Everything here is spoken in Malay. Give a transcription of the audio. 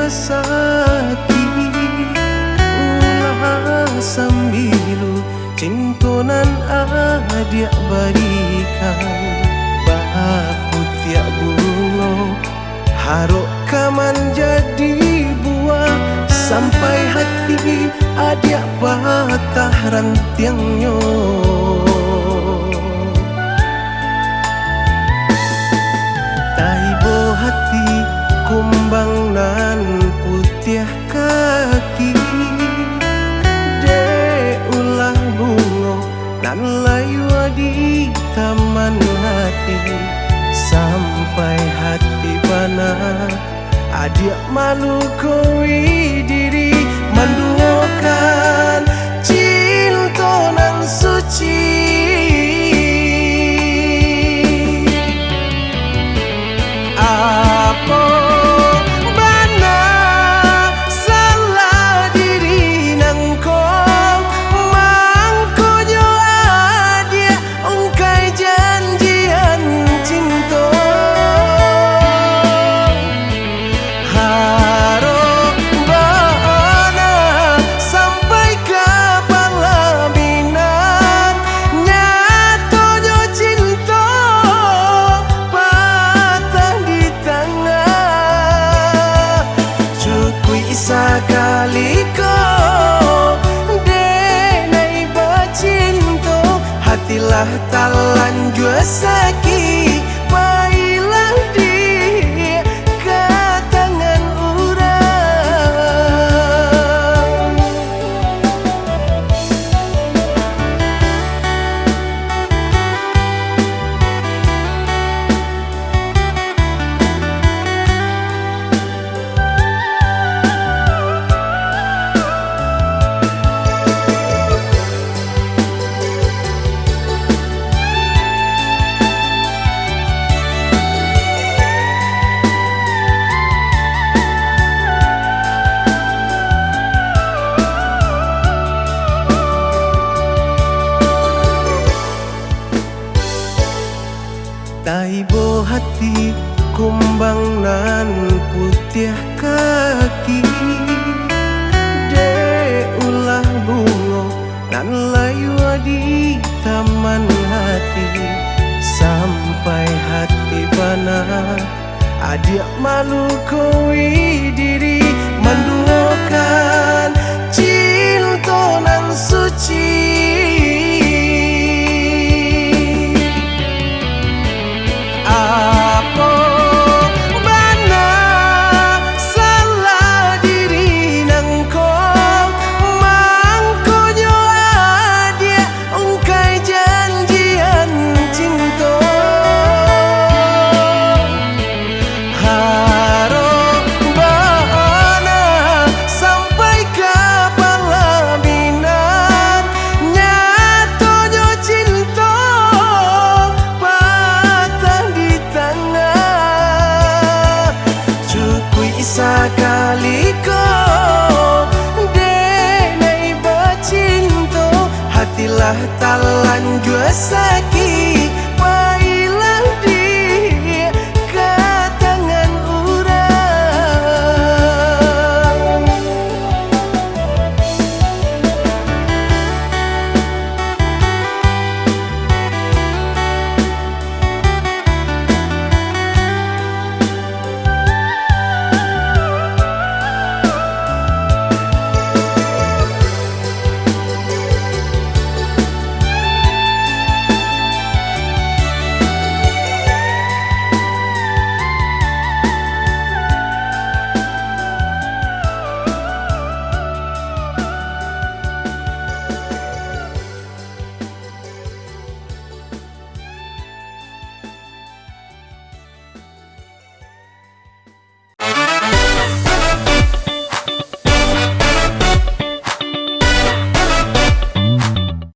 sakit ulah sambilu cintonan adik barikan baku tiap bunga haruk kaman jadi buah sampai hati adik patah rantingnya. Taibo hati kumbang nan putih kaki de ulah bunga nan layu di taman hati sampai hati bana adik malu koi diri menduakan cinta nan suci. Hatilah talan jua sakit bailah di ke tangan urang. Taibo hati kumbang nan putih kaki de ulah bunga nan layu di taman hati sampai hati bana adik malu koi diri menduakan cinta nan suci. Sekali kau denai bercinta hatilah talan jua sakit